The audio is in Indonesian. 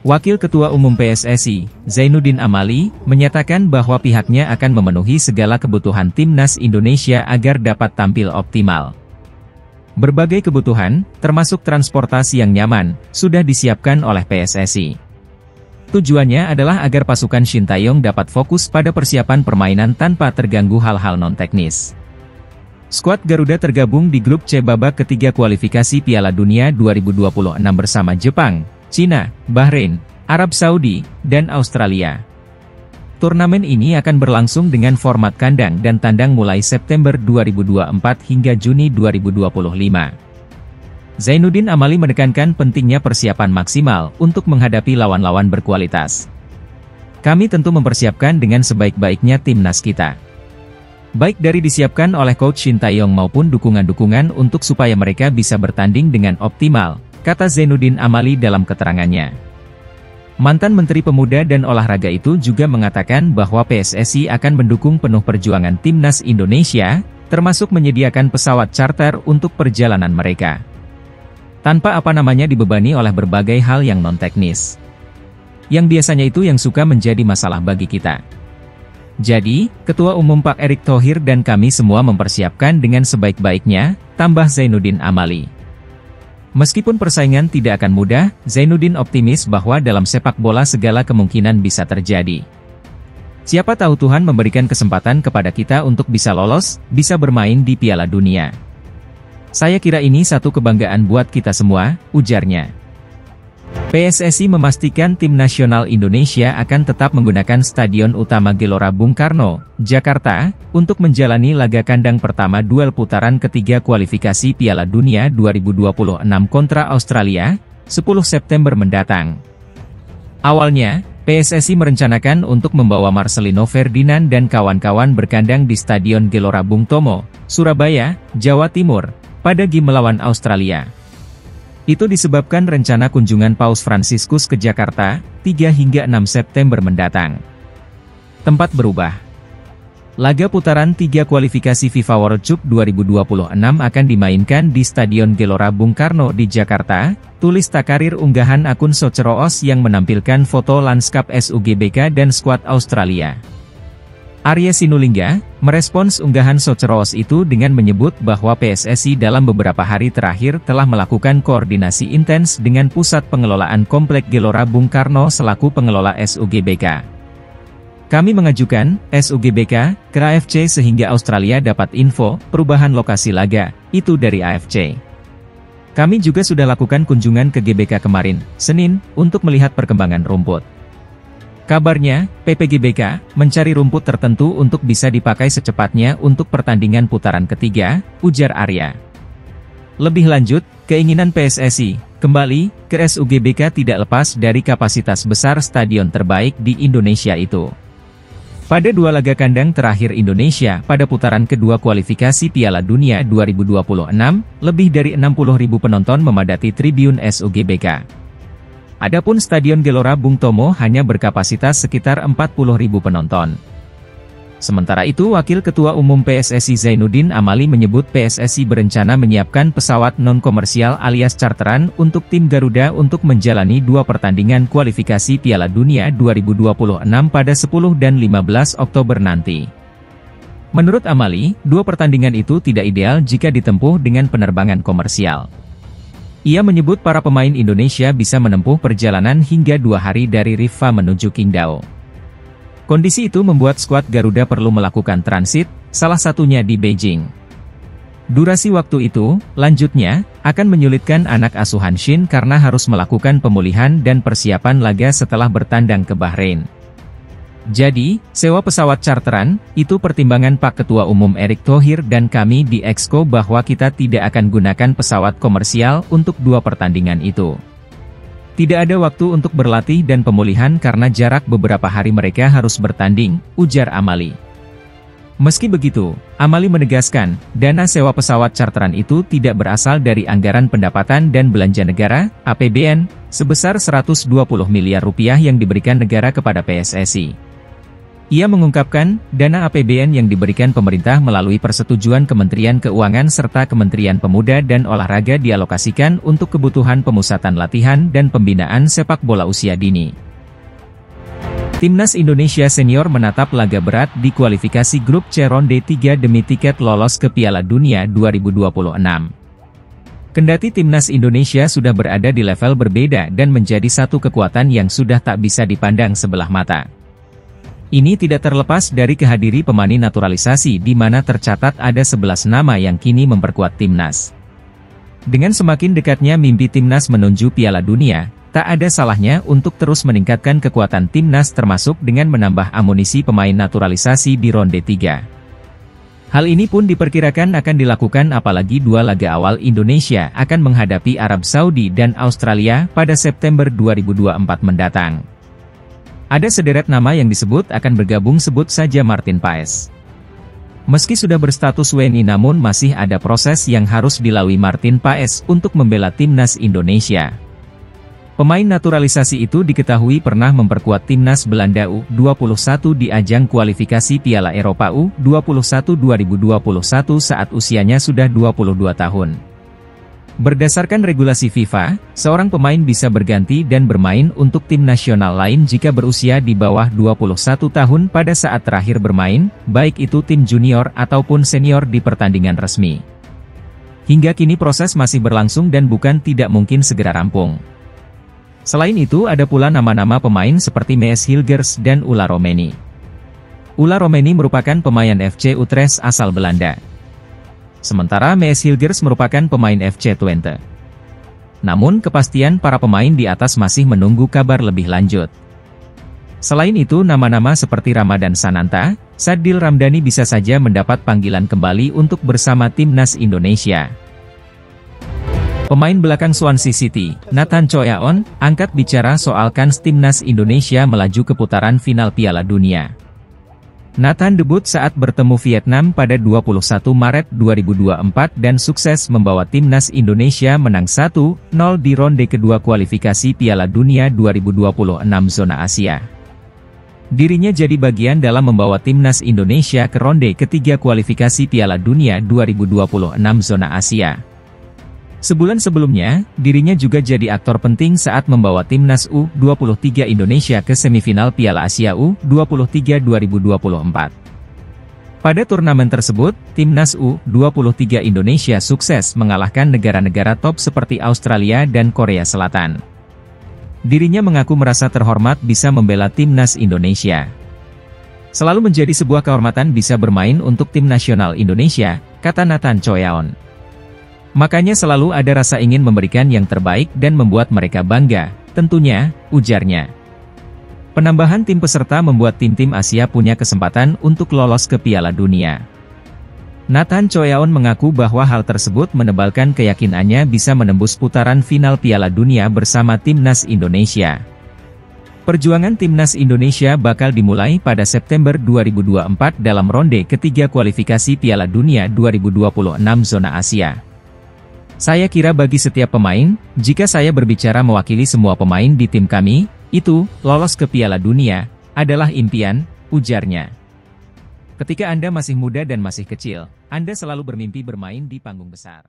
Wakil Ketua Umum PSSI, Zainuddin Amali, menyatakan bahwa pihaknya akan memenuhi segala kebutuhan timnas Indonesia agar dapat tampil optimal. Berbagai kebutuhan, termasuk transportasi yang nyaman, sudah disiapkan oleh PSSI. Tujuannya adalah agar pasukan Sintayong dapat fokus pada persiapan permainan tanpa terganggu hal-hal non-teknis. Skuad Garuda tergabung di grup C babak ketiga kualifikasi Piala Dunia 2026 bersama Jepang, Cina, Bahrain, Arab Saudi, dan Australia. Turnamen ini akan berlangsung dengan format kandang dan tandang mulai September 2024 hingga Juni 2025. Zainuddin Amali menekankan pentingnya persiapan maksimal untuk menghadapi lawan-lawan berkualitas. Kami tentu mempersiapkan dengan sebaik-baiknya timnas kita. Baik dari disiapkan oleh Coach Sintayong maupun dukungan-dukungan untuk supaya mereka bisa bertanding dengan optimal, kata Zainuddin Amali dalam keterangannya. Mantan Menteri Pemuda dan Olahraga itu juga mengatakan bahwa PSSI akan mendukung penuh perjuangan timnas Indonesia, termasuk menyediakan pesawat charter untuk perjalanan mereka. Tanpa dibebani oleh berbagai hal yang non-teknis. Yang biasanya itu yang suka menjadi masalah bagi kita. Jadi, Ketua Umum Pak Erick Thohir dan kami semua mempersiapkan dengan sebaik-baiknya, tambah Zainuddin Amali. Meskipun persaingan tidak akan mudah, Zainuddin optimis bahwa dalam sepak bola segala kemungkinan bisa terjadi. Siapa tahu Tuhan memberikan kesempatan kepada kita untuk bisa lolos, bisa bermain di Piala Dunia. Saya kira ini satu kebanggaan buat kita semua, ujarnya. PSSI memastikan tim nasional Indonesia akan tetap menggunakan Stadion Utama Gelora Bung Karno, Jakarta, untuk menjalani laga kandang pertama duel putaran ketiga kualifikasi Piala Dunia 2026 kontra Australia, 10 September mendatang. Awalnya, PSSI merencanakan untuk membawa Marcelino Ferdinand dan kawan-kawan berkandang di Stadion Gelora Bung Tomo, Surabaya, Jawa Timur, pada game melawan Australia. Itu disebabkan rencana kunjungan Paus Fransiskus ke Jakarta, 3 hingga 6 September mendatang. Tempat berubah. Laga putaran 3 kualifikasi FIFA World Cup 2026 akan dimainkan di Stadion Gelora Bung Karno di Jakarta, tulis Takarir unggahan akun Soceroos yang menampilkan foto lanskap SUGBK dan skuad Australia. Arya Sinulinga, merespons unggahan Soceroos itu dengan menyebut bahwa PSSI dalam beberapa hari terakhir telah melakukan koordinasi intens dengan Pusat Pengelolaan Komplek Gelora Bung Karno selaku pengelola SUGBK. Kami mengajukan SUGBK ke AFC sehingga Australia dapat info perubahan lokasi laga, itu dari AFC. Kami juga sudah lakukan kunjungan ke GBK kemarin, Senin, untuk melihat perkembangan rumput. Kabarnya, PPGBK mencari rumput tertentu untuk bisa dipakai secepatnya untuk pertandingan putaran ketiga, ujar Arya. Lebih lanjut, keinginan PSSI kembali ke SUGBK tidak lepas dari kapasitas besar stadion terbaik di Indonesia itu. Pada 2 laga kandang terakhir Indonesia pada putaran kedua kualifikasi Piala Dunia 2026, lebih dari 60.000 penonton memadati tribun SUGBK. Adapun Stadion Gelora Bung Tomo hanya berkapasitas sekitar 40.000 penonton. Sementara itu Wakil Ketua Umum PSSI Zainuddin Amali menyebut PSSI berencana menyiapkan pesawat non-komersial alias charteran untuk tim Garuda untuk menjalani 2 pertandingan kualifikasi Piala Dunia 2026 pada 10 dan 15 Oktober nanti. Menurut Amali, 2 pertandingan itu tidak ideal jika ditempuh dengan penerbangan komersial. Ia menyebut para pemain Indonesia bisa menempuh perjalanan hingga 2 hari dari Rifa menuju Qingdao. Kondisi itu membuat skuad Garuda perlu melakukan transit, salah satunya di Beijing. Durasi waktu itu, lanjutnya, akan menyulitkan anak asuhan Shin karena harus melakukan pemulihan dan persiapan laga setelah bertandang ke Bahrain. Jadi, sewa pesawat charteran, itu pertimbangan Pak Ketua Umum Erick Thohir dan kami di Exco bahwa kita tidak akan gunakan pesawat komersial untuk 2 pertandingan itu. Tidak ada waktu untuk berlatih dan pemulihan karena jarak beberapa hari mereka harus bertanding, ujar Amali. Meski begitu, Amali menegaskan, dana sewa pesawat charteran itu tidak berasal dari anggaran pendapatan dan belanja negara, APBN, sebesar 120 miliar rupiah yang diberikan negara kepada PSSI. Ia mengungkapkan, dana APBN yang diberikan pemerintah melalui persetujuan Kementerian Keuangan serta Kementerian Pemuda dan Olahraga dialokasikan untuk kebutuhan pemusatan latihan dan pembinaan sepak bola usia dini. Timnas Indonesia Senior menatap laga berat di kualifikasi grup C ronde 3 demi tiket lolos ke Piala Dunia 2026. Kendati Timnas Indonesia sudah berada di level berbeda dan menjadi satu kekuatan yang sudah tak bisa dipandang sebelah mata. Ini tidak terlepas dari kehadiran pemain naturalisasi di mana tercatat ada 11 nama yang kini memperkuat Timnas. Dengan semakin dekatnya mimpi Timnas menuju Piala Dunia, tak ada salahnya untuk terus meningkatkan kekuatan Timnas termasuk dengan menambah amunisi pemain naturalisasi di ronde 3. Hal ini pun diperkirakan akan dilakukan apalagi dua laga awal Indonesia akan menghadapi Arab Saudi dan Australia pada September 2024 mendatang. Ada sederet nama yang disebut akan bergabung, sebut saja Martin Paes. Meski sudah berstatus WNI namun masih ada proses yang harus dilalui Martin Paes untuk membela Timnas Indonesia. Pemain naturalisasi itu diketahui pernah memperkuat Timnas Belanda U21 di ajang kualifikasi Piala Eropa U21 2021 saat usianya sudah 22 tahun. Berdasarkan regulasi FIFA, seorang pemain bisa berganti dan bermain untuk tim nasional lain jika berusia di bawah 21 tahun pada saat terakhir bermain, baik itu tim junior ataupun senior di pertandingan resmi. Hingga kini proses masih berlangsung dan bukan tidak mungkin segera rampung. Selain itu ada pula nama-nama pemain seperti Mees Hilgers dan Ulla Romeni. Ulla Romeni merupakan pemain FC Utrecht asal Belanda. Sementara Mees Hilgers merupakan pemain FC Twente. Namun kepastian para pemain di atas masih menunggu kabar lebih lanjut. Selain itu nama-nama seperti Ramadan Sananta, Sadil Ramdhani bisa saja mendapat panggilan kembali untuk bersama Timnas Indonesia. Pemain belakang Swansea City, Nathan Choyaon, angkat bicara soal kans Timnas Indonesia melaju ke putaran final Piala Dunia. Nathan debut saat bertemu Vietnam pada 21 Maret 2024 dan sukses membawa Timnas Indonesia menang 1-0 di ronde kedua kualifikasi Piala Dunia 2026 zona Asia. Dirinya jadi bagian dalam membawa Timnas Indonesia ke ronde ketiga kualifikasi Piala Dunia 2026 zona Asia. Sebulan sebelumnya, dirinya juga jadi aktor penting saat membawa Timnas U23 Indonesia ke semifinal Piala Asia U23 2024. Pada turnamen tersebut, Timnas U23 Indonesia sukses mengalahkan negara-negara top seperti Australia dan Korea Selatan. Dirinya mengaku merasa terhormat bisa membela Timnas Indonesia. Selalu menjadi sebuah kehormatan bisa bermain untuk tim nasional Indonesia, kata Nathan Choyaon. Makanya selalu ada rasa ingin memberikan yang terbaik dan membuat mereka bangga, tentunya, ujarnya. Penambahan tim peserta membuat tim-tim Asia punya kesempatan untuk lolos ke Piala Dunia. Nathan Choyaon mengaku bahwa hal tersebut menebalkan keyakinannya bisa menembus putaran final Piala Dunia bersama Timnas Indonesia. Perjuangan Timnas Indonesia bakal dimulai pada September 2024 dalam ronde ketiga kualifikasi Piala Dunia 2026 zona Asia. Saya kira bagi setiap pemain, jika saya berbicara mewakili semua pemain di tim kami, itu, lolos ke Piala Dunia, adalah impian, ujarnya. Ketika Anda masih muda dan masih kecil, Anda selalu bermimpi bermain di panggung besar.